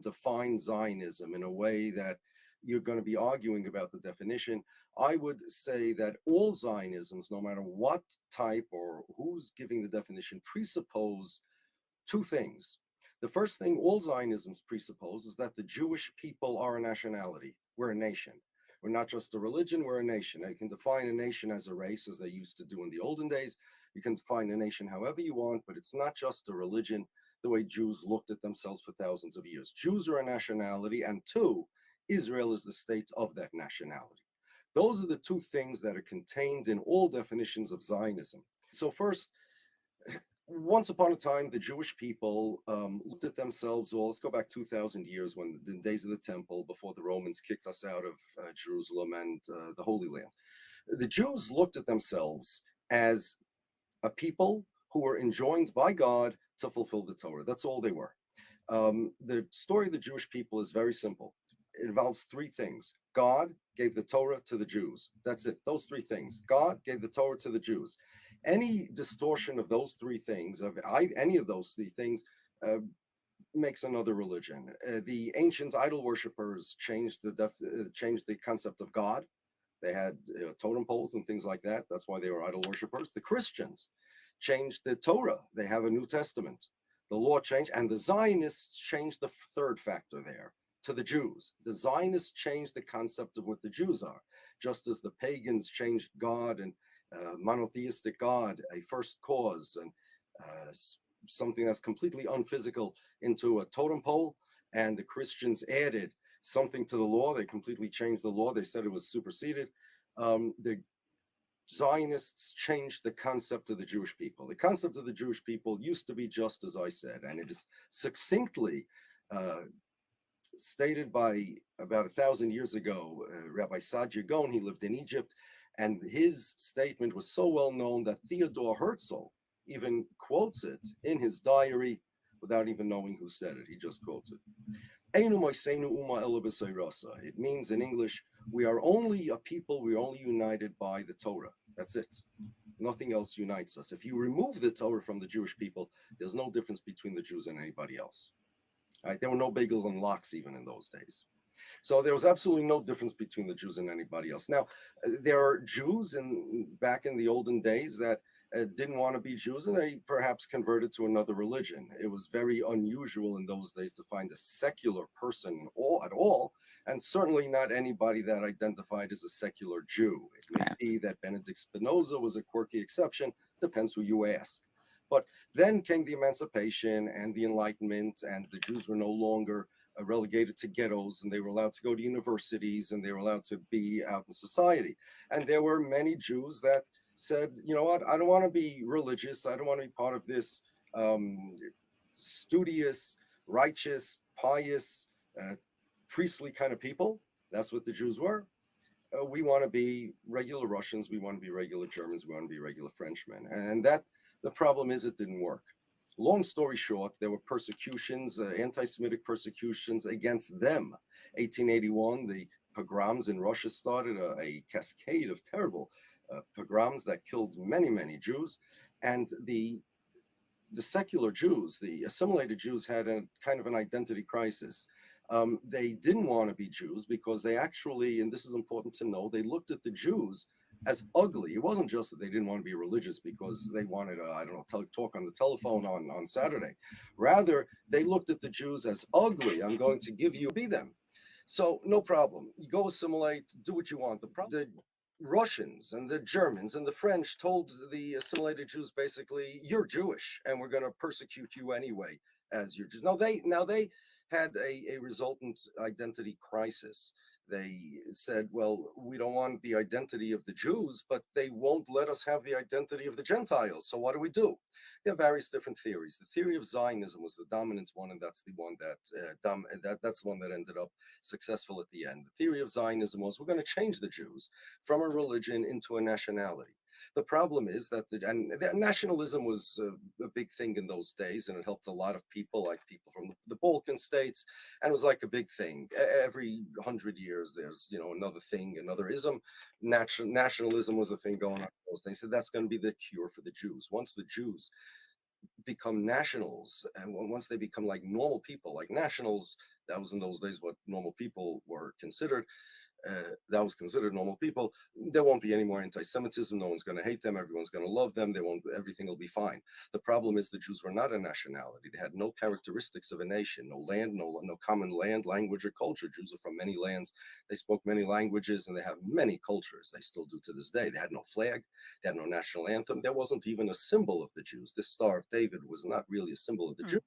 define Zionism in a way that you're going to be arguing about the definition. I would say that all Zionisms, no matter what type or who's giving the definition, presuppose two things. The first thing all Zionisms presuppose is that the Jewish people are a nationality. We're a nation. We're not just a religion, we're a nation. Now, you can define a nation as a race, as they used to do in the olden days. You can define a nation however you want, but it's not just a religion the way Jews looked at themselves for thousands of years. Jews are a nationality, and two, Israel is the state of that nationality. Those are the two things that are contained in all definitions of Zionism. So first, once upon a time, the Jewish people looked at themselves, well, let's go back 2,000 years, when the days of the temple, before the Romans kicked us out of Jerusalem and the Holy Land. The Jews looked at themselves as a people who were enjoined by God to fulfill the Torah. That's all they were. The story of the Jewish people is very simple. It involves three things. God gave the Torah to the Jews. That's it. Those three things. God gave the Torah to the Jews. Any distortion of those three things, any of those three things, makes another religion. The ancient idol worshippers changed the concept of God. They had totem poles and things like that. That's why they were idol worshippers. The Christians changed the Torah. They have a New Testament. The law changed, and the Zionists changed the third factor there, to the Jews. The Zionists changed the concept of what the Jews are, just as the pagans changed God and monotheistic God, a first cause, and something that's completely unphysical into a totem pole, and the Christians added something to the law. They completely changed the law. They said it was superseded. The Zionists changed the concept of the Jewish people. The concept of the Jewish people used to be just as I said, and it is succinctly stated by about 1,000 years ago, Rabbi Saadia Gaon. He lived in Egypt, and his statement was so well known that Theodore Herzl even quotes it in his diary without even knowing who said it. He just quotes it. It means in English, we are only a people, we're only united by the Torah. That's it. Nothing else unites us. If you remove the Torah from the Jewish people, there's no difference between the Jews and anybody else. Right? There were no bagels and lox even in those days. So there was absolutely no difference between the Jews and anybody else. Now, there are Jews back in the olden days that didn't want to be Jews, and they perhaps converted to another religion. It was very unusual in those days to find a secular person at all, and certainly not anybody that identified as a secular Jew. It may be that Benedict Spinoza was a quirky exception, depends who you ask. But then came the Emancipation and the Enlightenment, and the Jews were no longer relegated to ghettos, and they were allowed to go to universities, and they were allowed to be out in society. And there were many Jews that said, you know what, I don't want to be religious. I don't want to be part of this studious, righteous, pious, priestly kind of people. That's what the Jews were. We want to be regular Russians. We want to be regular Germans. We want to be regular Frenchmen. And the problem is it didn't work. Long story short, there were persecutions, anti-Semitic persecutions against them. 1881, the pogroms in Russia started a cascade of terrible pogroms that killed many, many Jews. And the secular Jews, the assimilated Jews, had a kind of an identity crisis. They didn't want to be Jews because they actually, and this is important to know, they looked at the Jews as ugly. It wasn't just that they didn't want to be religious because they wanted, talk on the telephone on Saturday. Rather, they looked at the Jews as ugly. I'm going to give you, be them. So no problem. You go assimilate, do what you want. The Russians and the Germans and the French told the assimilated Jews basically, you're Jewish and we're going to persecute you anyway as you're Jews. Now they had a resultant identity crisis. They said, well, we don't want the identity of the Jews, but they won't let us have the identity of the Gentiles. So what do we do? There are various different theories. The theory of Zionism was the dominant one, and that's the one that's the one that ended up successful at the end. The theory of Zionism was we're going to change the Jews from a religion into a nationality. The problem is that nationalism was a big thing in those days, and it helped a lot of people, like people from the Balkan states, and it was like a big thing. Every 100 years, there's another thing, another ism. Nationalism was a thing going on. They said that's going to be the cure for the Jews. Once the Jews become nationals, and once they become like normal people, like nationals, That was in those days what normal people were considered. That was considered normal people. There won't be any more anti-Semitism. No one's going to hate them. Everyone's going to love them. They won't. Everything will be fine. The problem is the Jews were not a nationality. They had no characteristics of a nation. No land. No common land, language, or culture. Jews are from many lands. They spoke many languages, and they have many cultures. They still do to this day. They had no flag. They had no national anthem. There wasn't even a symbol of the Jews. This Star of David was not really a symbol of the Jews.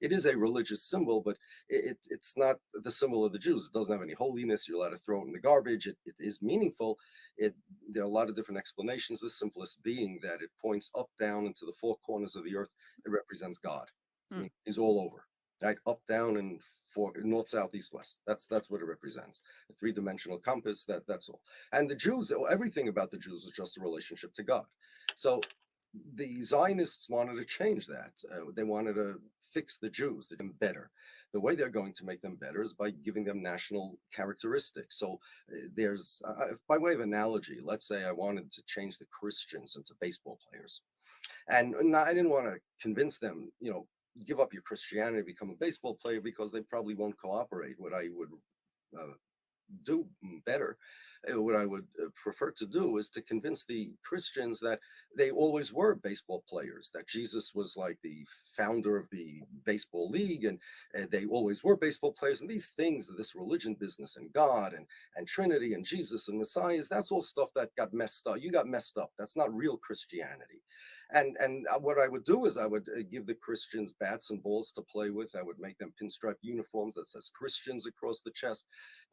It is a religious symbol, but it's not the symbol of the Jews. It doesn't have any holiness. You're allowed to throw it in the garbage. It is meaningful. There are a lot of different explanations. The simplest being that it points up, down, into the four corners of the earth. It represents God. I mean, he's all over, right? Up, down, and four, north, south, east, west. That's what it represents. A three-dimensional compass. That's all. And the Jews, everything about the Jews is just a relationship to God. So the Zionists wanted to change that. They wanted to fix the Jews, to make them better. The way they're going to make them better is by giving them national characteristics. So there's, by way of analogy, let's say I wanted to change the Christians into baseball players. And I didn't want to convince them, give up your Christianity, become a baseball player, because they probably won't cooperate. What I would do better, what I would prefer to do is to convince the Christians that they always were baseball players, that Jesus was like the founder of the baseball league, and they always were baseball players. And these things, this religion business and God and Trinity and Jesus and Messiahs, that's all stuff that got messed up. You got messed up. That's not real Christianity. And what I would do is I would give the Christians bats and balls to play with. I would make them pinstripe uniforms that says Christians across the chest,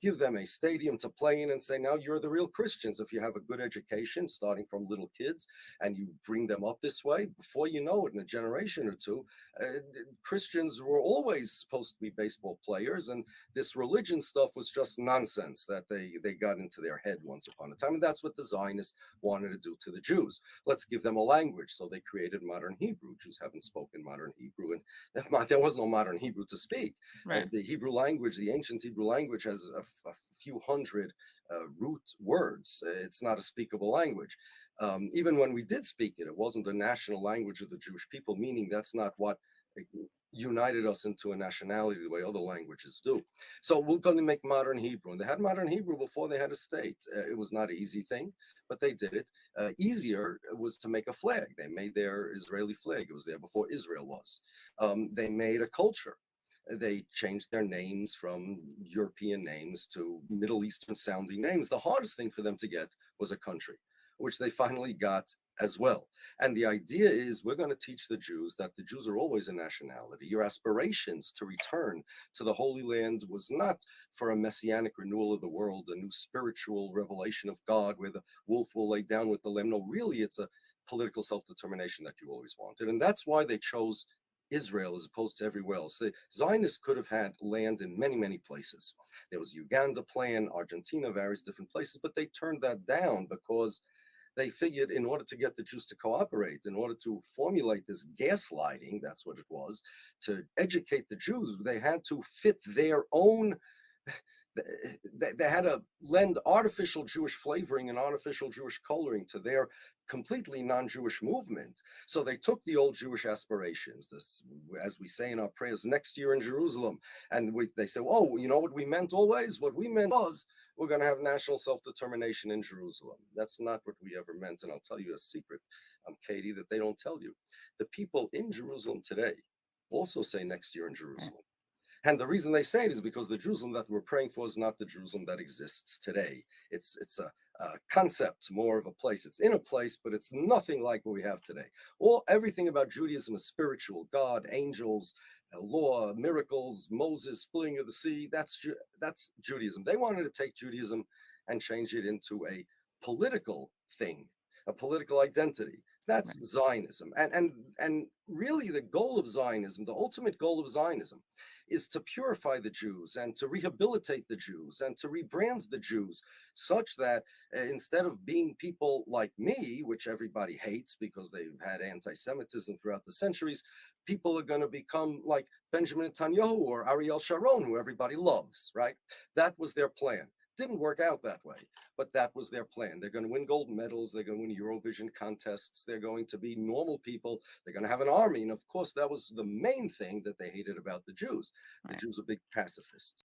give them a stadium to play in, and say, now you're the real Christians. If you have a good education, starting from little kids, and you bring them up this way, before you know it, in a generation or two, Christians were always supposed to be baseball players, and this religion stuff was just nonsense that they got into their head once upon a time. And that's what the Zionists wanted to do to the Jews. Let's give them a language. So they created modern Hebrew. Jews haven't spoken modern Hebrew, and there was no modern Hebrew to speak. Right. The Hebrew language, the ancient Hebrew language, has a few hundred root words. It's not a speakable language. Even when we did speak it, it wasn't a national language of the Jewish people, meaning that's not what united us into a nationality the way other languages do. So we're going to make modern Hebrew. And they had modern Hebrew before they had a state. It was not an easy thing, but they did it. Easier was to make a flag. They made their Israeli flag. It was there before Israel was. They made a culture. They changed their names from European names to Middle Eastern sounding names. The hardest thing for them to get was a country, which they finally got as well. And the idea is we're going to teach the Jews that the Jews are always a nationality. Your aspirations to return to the Holy Land was not for a messianic renewal of the world, a new spiritual revelation of God where the wolf will lay down with the lamb. No, really, it's a political self-determination that you always wanted. And that's why they chose Israel as opposed to everywhere else. The Zionists could have had land in many, many places. There was Uganda plan, Argentina, various different places, but they turned that down because they figured in order to get the Jews to cooperate, in order to formulate this gaslighting, that's what it was, to educate the Jews, they had to fit their own, they had to lend artificial Jewish flavoring and artificial Jewish coloring to their completely non-Jewish movement. So they took the old Jewish aspirations, this, as we say in our prayers, next year in Jerusalem, and they say, oh, you know what we meant always? What we meant was we're going to have national self-determination in Jerusalem. That's not what we ever meant. And I'll tell you a secret, Katie, that they don't tell you. The people in Jerusalem today also say next year in Jerusalem. And the reason they say it is because the Jerusalem that we're praying for is not the Jerusalem that exists today. It's a concept, more of a place. It's in a place, but it's nothing like what we have today. Everything about Judaism is spiritual: God, angels, law, miracles, Moses, splitting of the sea. That's Judaism. They wanted to take Judaism and change it into a political thing, a political identity. That's Right. Zionism. And really the goal of Zionism, the ultimate goal of Zionism, is to purify the Jews and to rehabilitate the Jews and to rebrand the Jews such that instead of being people like me, which everybody hates because they've had anti-Semitism throughout the centuries, people are going to become like Benjamin Netanyahu or Ariel Sharon, who everybody loves, right? That was their plan. Didn't work out that way, but that was their plan. They're going to win gold medals. They're going to win Eurovision contests. They're going to be normal people. They're going to have an army. And of course, that was the main thing that they hated about the Jews. The Right. Jews are big pacifists.